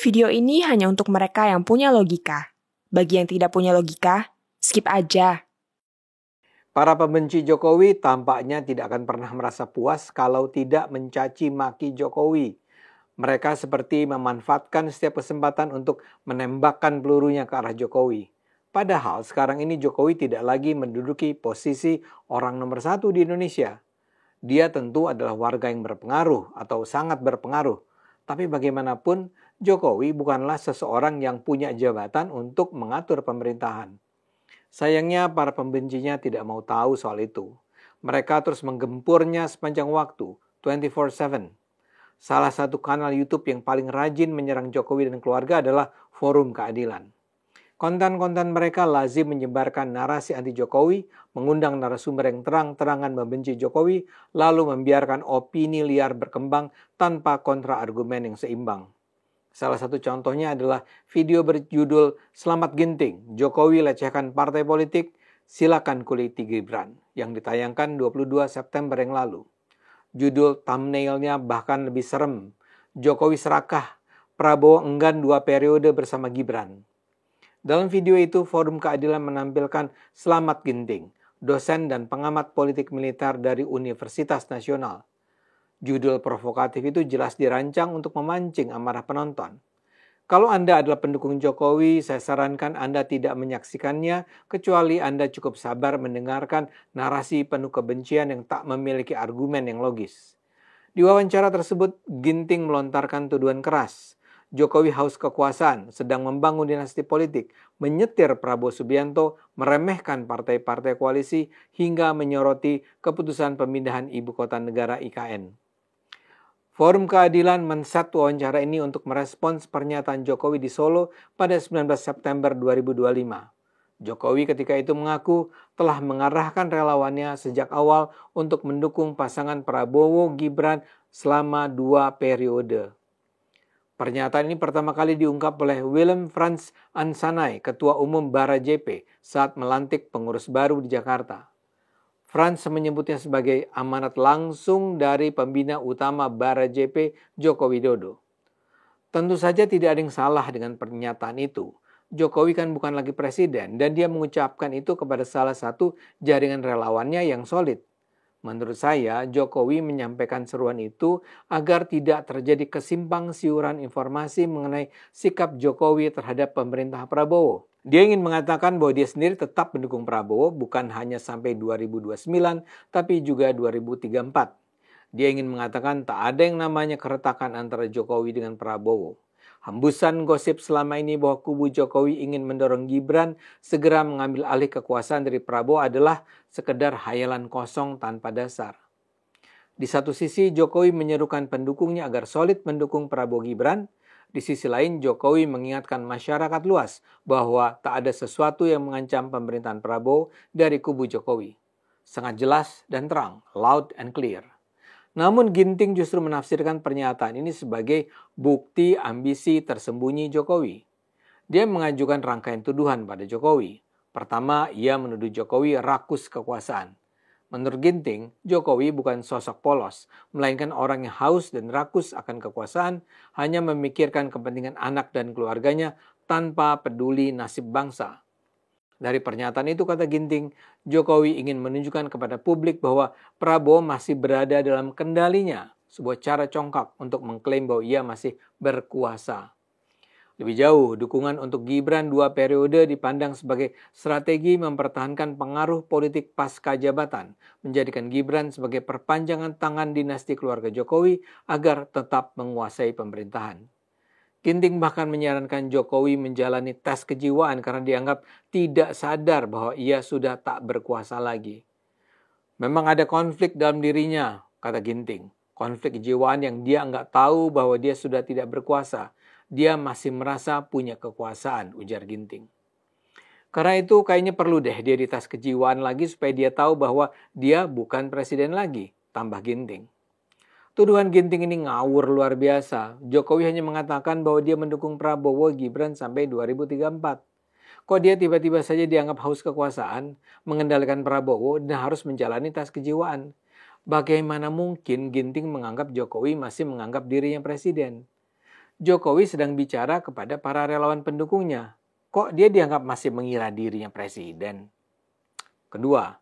Video ini hanya untuk mereka yang punya logika. Bagi yang tidak punya logika, skip aja. Para pembenci Jokowi tampaknya tidak akan pernah merasa puas kalau tidak mencaci maki Jokowi. Mereka seperti memanfaatkan setiap kesempatan untuk menembakkan pelurunya ke arah Jokowi. Padahal sekarang ini Jokowi tidak lagi menduduki posisi orang nomor 1 di Indonesia. Dia tentu adalah warga yang berpengaruh atau sangat berpengaruh. Tapi bagaimanapun, Jokowi bukanlah seseorang yang punya jabatan untuk mengatur pemerintahan. Sayangnya para pembencinya tidak mau tahu soal itu. Mereka terus menggempurnya sepanjang waktu, 24/7. Salah satu kanal YouTube yang paling rajin menyerang Jokowi dan keluarga adalah Forum Keadilan. Konten-konten mereka lazim menyebarkan narasi anti Jokowi, mengundang narasumber yang terang-terangan membenci Jokowi, lalu membiarkan opini liar berkembang tanpa kontra-argumen yang seimbang. Salah satu contohnya adalah video berjudul "Selamat Ginting, Jokowi lecehkan partai politik, silakan kuliti Gibran" yang ditayangkan 22 September yang lalu. Judul thumbnailnya bahkan lebih serem. Jokowi serakah, Prabowo enggan 2 periode bersama Gibran. Dalam video itu, Forum Keadilan menampilkan Selamat Ginting, dosen dan pengamat politik militer dari Universitas Nasional. Judul provokatif itu jelas dirancang untuk memancing amarah penonton. Kalau Anda adalah pendukung Jokowi, saya sarankan Anda tidak menyaksikannya, kecuali Anda cukup sabar mendengarkan narasi penuh kebencian yang tak memiliki argumen yang logis. Di wawancara tersebut, Ginting melontarkan tuduhan keras. Jokowi haus kekuasaan, sedang membangun dinasti politik, menyetir Prabowo Subianto, meremehkan partai-partai koalisi, hingga menyoroti keputusan pemindahan ibu kota negara IKN. Forum Keadilan men-set wawancara ini untuk merespons pernyataan Jokowi di Solo pada 19 September 2025. Jokowi ketika itu mengaku telah mengarahkan relawannya sejak awal untuk mendukung pasangan Prabowo-Gibran selama 2 periode. Pernyataan ini pertama kali diungkap oleh Willem Frans Ansanai, Ketua Umum Bara JP, saat melantik pengurus baru di Jakarta. Frans menyebutnya sebagai amanat langsung dari pembina utama Bara JP, Joko Widodo. Tentu saja tidak ada yang salah dengan pernyataan itu. Jokowi kan bukan lagi presiden dan dia mengucapkan itu kepada salah satu jaringan relawannya yang solid. Menurut saya, Jokowi menyampaikan seruan itu agar tidak terjadi kesimpang siuran informasi mengenai sikap Jokowi terhadap pemerintah Prabowo. Dia ingin mengatakan bahwa dia sendiri tetap mendukung Prabowo bukan hanya sampai 2029, tapi juga 2034. Dia ingin mengatakan tak ada yang namanya keretakan antara Jokowi dengan Prabowo. Hembusan gosip selama ini bahwa kubu Jokowi ingin mendorong Gibran segera mengambil alih kekuasaan dari Prabowo adalah sekedar hayalan kosong tanpa dasar. Di satu sisi, Jokowi menyerukan pendukungnya agar solid mendukung Prabowo Gibran. Di sisi lain, Jokowi mengingatkan masyarakat luas bahwa tak ada sesuatu yang mengancam pemerintahan Prabowo dari kubu Jokowi. Sangat jelas dan terang, loud and clear. Namun Ginting justru menafsirkan pernyataan ini sebagai bukti ambisi tersembunyi Jokowi. Dia mengajukan rangkaian tuduhan pada Jokowi. Pertama, ia menuduh Jokowi rakus kekuasaan. Menurut Ginting, Jokowi bukan sosok polos, melainkan orang yang haus dan rakus akan kekuasaan, hanya memikirkan kepentingan anak dan keluarganya tanpa peduli nasib bangsa. Dari pernyataan itu, kata Ginting, Jokowi ingin menunjukkan kepada publik bahwa Prabowo masih berada dalam kendalinya, sebuah cara congkak untuk mengklaim bahwa ia masih berkuasa. Lebih jauh, dukungan untuk Gibran 2 periode dipandang sebagai strategi mempertahankan pengaruh politik pasca jabatan, menjadikan Gibran sebagai perpanjangan tangan dinasti keluarga Jokowi agar tetap menguasai pemerintahan. Ginting bahkan menyarankan Jokowi menjalani tes kejiwaan karena dianggap tidak sadar bahwa ia sudah tak berkuasa lagi. Memang ada konflik dalam dirinya, kata Ginting. Konflik kejiwaan yang dia nggak tahu bahwa dia sudah tidak berkuasa. Dia masih merasa punya kekuasaan, ujar Ginting. Karena itu kayaknya perlu deh dia dites kejiwaan lagi supaya dia tahu bahwa dia bukan presiden lagi, tambah Ginting. Tuduhan Ginting ini ngawur luar biasa. Jokowi hanya mengatakan bahwa dia mendukung Prabowo Gibran sampai 2034. Kok dia tiba-tiba saja dianggap haus kekuasaan, mengendalikan Prabowo dan harus menjalani tes kejiwaan? Bagaimana mungkin Ginting menganggap Jokowi masih menganggap dirinya presiden? Jokowi sedang bicara kepada para relawan pendukungnya. Kok dia dianggap masih mengira dirinya presiden? Kedua,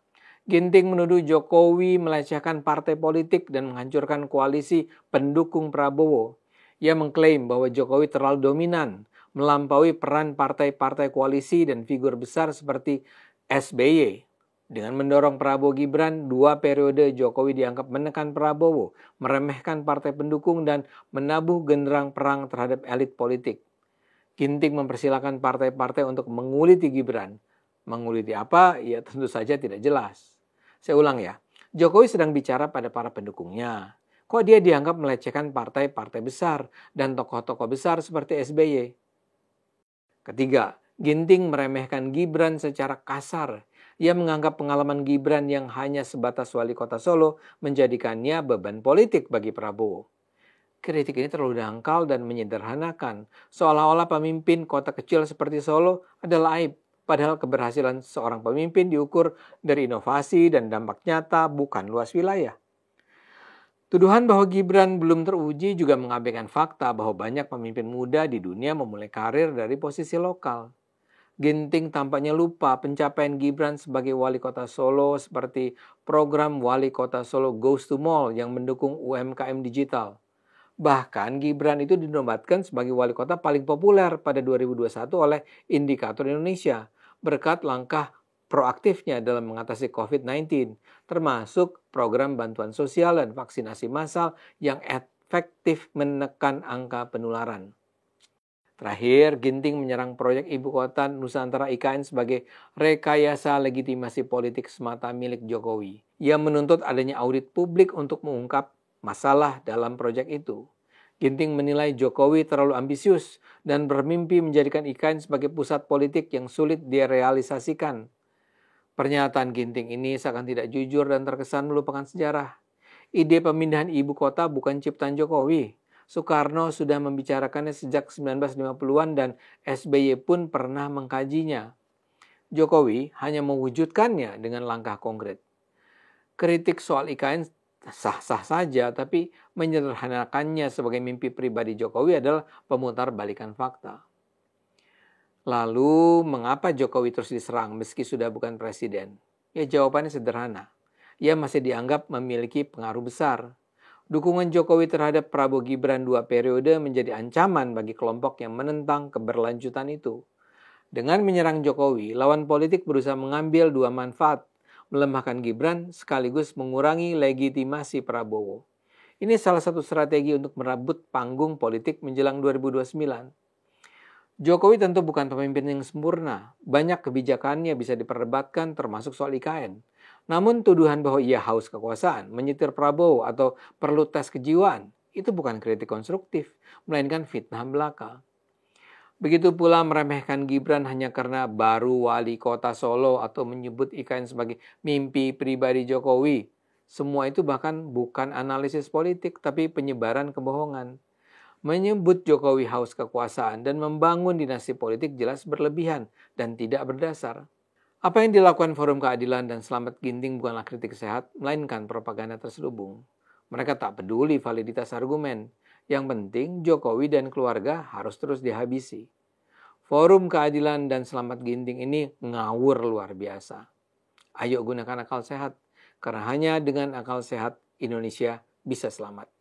Ginting menuduh Jokowi melecehkan partai politik dan menghancurkan koalisi pendukung Prabowo. Ia mengklaim bahwa Jokowi terlalu dominan, melampaui peran partai-partai koalisi dan figur besar seperti SBY. Dengan mendorong Prabowo Gibran, 2 periode Jokowi dianggap menekan Prabowo, meremehkan partai pendukung, dan menabuh genderang perang terhadap elit politik. Ginting mempersilahkan partai-partai untuk menguliti Gibran. Menguliti apa? Ya tentu saja tidak jelas. Saya ulang ya, Jokowi sedang bicara pada para pendukungnya. Kok dia dianggap melecehkan partai-partai besar dan tokoh-tokoh besar seperti SBY? Ketiga, Ginting meremehkan Gibran secara kasar. Ia menganggap pengalaman Gibran yang hanya sebatas wali kota Solo menjadikannya beban politik bagi Prabowo. Kritik ini terlalu dangkal dan menyederhanakan, seolah-olah pemimpin kota kecil seperti Solo adalah aib, padahal keberhasilan seorang pemimpin diukur dari inovasi dan dampak nyata, bukan luas wilayah. Tuduhan bahwa Gibran belum teruji juga mengabaikan fakta bahwa banyak pemimpin muda di dunia memulai karir dari posisi lokal. Ginting tampaknya lupa pencapaian Gibran sebagai wali kota Solo seperti program Wali Kota Solo Goes to Mall yang mendukung UMKM digital. Bahkan Gibran itu dinobatkan sebagai wali kota paling populer pada 2021 oleh Indikator Indonesia berkat langkah proaktifnya dalam mengatasi COVID-19, termasuk program bantuan sosial dan vaksinasi massal yang efektif menekan angka penularan. Terakhir, Ginting menyerang proyek Ibu Kota Nusantara IKN sebagai rekayasa legitimasi politik semata milik Jokowi. Ia menuntut adanya audit publik untuk mengungkap masalah dalam proyek itu. Ginting menilai Jokowi terlalu ambisius dan bermimpi menjadikan IKN sebagai pusat politik yang sulit direalisasikan. Pernyataan Ginting ini seakan tidak jujur dan terkesan melupakan sejarah. Ide pemindahan ibu kota bukan ciptaan Jokowi. Soekarno sudah membicarakannya sejak 1950-an dan SBY pun pernah mengkajinya. Jokowi hanya mewujudkannya dengan langkah konkret. Kritik soal IKN sah-sah saja, tapi menyederhanakannya sebagai mimpi pribadi Jokowi adalah pemutarbalikan fakta. Lalu, mengapa Jokowi terus diserang meski sudah bukan presiden? Ya, jawabannya sederhana. Ia masih dianggap memiliki pengaruh besar. Dukungan Jokowi terhadap Prabowo Gibran 2 periode menjadi ancaman bagi kelompok yang menentang keberlanjutan itu. Dengan menyerang Jokowi, lawan politik berusaha mengambil 2 manfaat, melemahkan Gibran sekaligus mengurangi legitimasi Prabowo. Ini salah satu strategi untuk merebut panggung politik menjelang 2029. Jokowi tentu bukan pemimpin yang sempurna. Banyak kebijakannya bisa diperdebatkan termasuk soal IKN. Namun tuduhan bahwa ia haus kekuasaan, menyetir Prabowo, atau perlu tes kejiwaan, itu bukan kritik konstruktif, melainkan fitnah belaka. Begitu pula meremehkan Gibran hanya karena baru wali kota Solo atau menyebut IKN sebagai mimpi pribadi Jokowi. Semua itu bahkan bukan analisis politik, tapi penyebaran kebohongan. Menyebut Jokowi haus kekuasaan dan membangun dinasti politik jelas berlebihan dan tidak berdasar. Apa yang dilakukan Forum Keadilan dan Selamat Ginting bukanlah kritik sehat, melainkan propaganda terselubung. Mereka tak peduli validitas argumen. Yang penting Jokowi dan keluarga harus terus dihabisi. Forum Keadilan dan Selamat Ginting ini ngawur luar biasa. Ayo gunakan akal sehat, karena hanya dengan akal sehat Indonesia bisa selamat.